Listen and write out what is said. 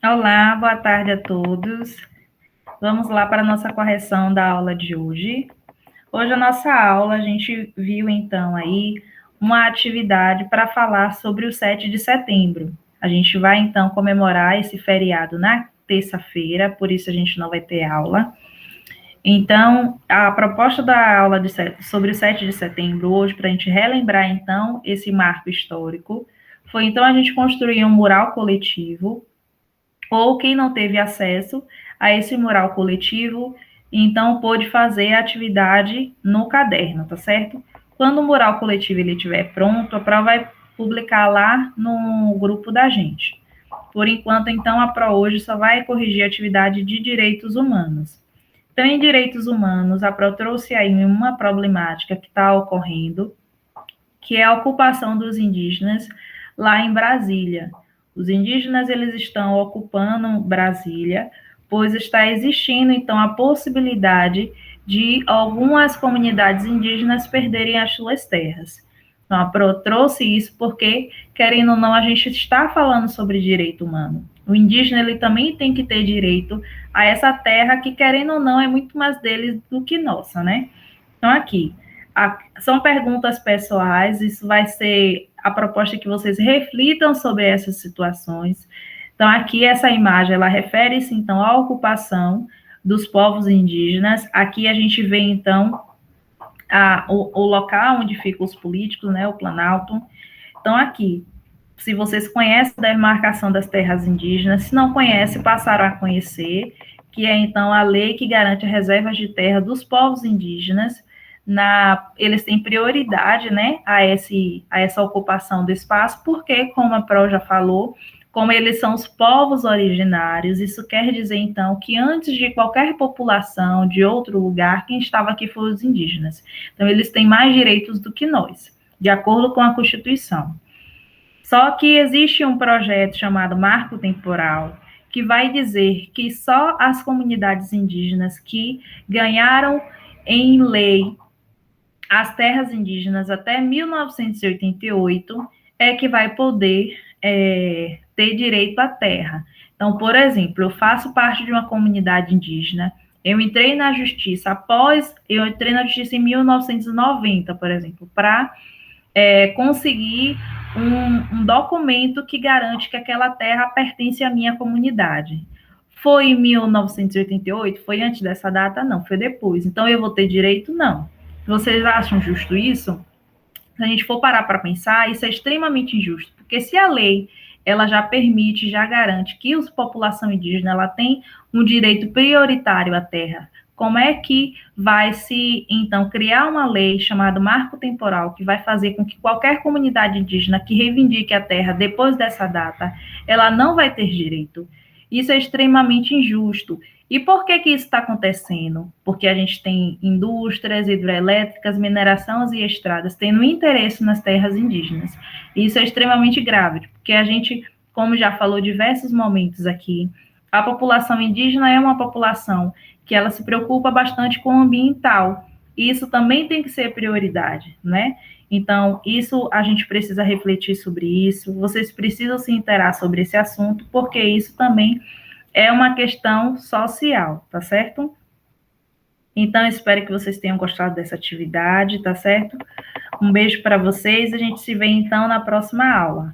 Olá, boa tarde a todos. Vamos lá para a nossa correção da aula de hoje. Hoje a nossa aula, a gente viu então aí uma atividade para falar sobre o 7 de setembro. A gente vai então comemorar esse feriado na terça-feira, por isso a gente não vai ter aula. Então, a proposta da aula sobre o 7 de setembro hoje, para a gente relembrar então esse marco histórico, foi então a gente construir um mural coletivo ou quem não teve acesso a esse mural coletivo, então pôde fazer a atividade no caderno, tá certo? Quando o mural coletivo ele estiver pronto, a prova vai publicar lá no grupo da gente. Por enquanto, então, a Pro hoje só vai corrigir a atividade de direitos humanos. Então, em direitos humanos, a Pro trouxe aí uma problemática que está ocorrendo, que é a ocupação dos indígenas lá em Brasília. Os indígenas eles estão ocupando Brasília, pois está existindo então a possibilidade de algumas comunidades indígenas perderem as suas terras. Então, a PRO trouxe isso porque, querendo ou não, a gente está falando sobre direito humano. O indígena ele também tem que ter direito a essa terra que, querendo ou não, é muito mais deles do que nossa, né? Então, aqui, são perguntas pessoais, isso vai ser a proposta que vocês reflitam sobre essas situações. Então, aqui, essa imagem, ela refere-se, então, à ocupação dos povos indígenas. Aqui a gente vê, então, o local onde ficam os políticos, né, o Planalto. Então, aqui, se vocês conhecem a demarcação das terras indígenas, se não conhecem, passaram a conhecer, que é, então, a lei que garante as reservas de terra dos povos indígenas. Eles têm prioridade, né, a essa ocupação do espaço, porque, como a Pro já falou, como eles são os povos originários, isso quer dizer, então, que antes de qualquer população de outro lugar, quem estava aqui foram os indígenas. Então, eles têm mais direitos do que nós, de acordo com a Constituição. Só que existe um projeto chamado Marco Temporal, que vai dizer que só as comunidades indígenas que ganharam em lei as terras indígenas até 1988 é que vai poder ter direito à terra. Então, por exemplo, eu faço parte de uma comunidade indígena, eu entrei na justiça em 1990, por exemplo, para conseguir um documento que garante que aquela terra pertence à minha comunidade. Foi em 1988? Foi antes dessa data? Não, foi depois. Então eu vou ter direito? Não. Vocês acham justo isso? Se a gente for parar para pensar, isso é extremamente injusto, porque se a lei ela já permite, já garante que a população indígena ela tem um direito prioritário à terra, como é que vai se, então, criar uma lei chamada Marco Temporal, que vai fazer com que qualquer comunidade indígena que reivindique a terra depois dessa data, ela não vai ter direito? Isso é extremamente injusto. E por que que isso está acontecendo? Porque a gente tem indústrias hidrelétricas, minerações e estradas tendo interesse nas terras indígenas. Isso é extremamente grave, porque a gente, como já falou diversos momentos aqui, a população indígena é uma população que ela se preocupa bastante com o ambiental. E isso também tem que ser prioridade, né? Então, isso a gente precisa refletir sobre isso. Vocês precisam se interar sobre esse assunto, porque isso também é uma questão social, tá certo? Então, espero que vocês tenham gostado dessa atividade, tá certo? Um beijo para vocês, a gente se vê então na próxima aula.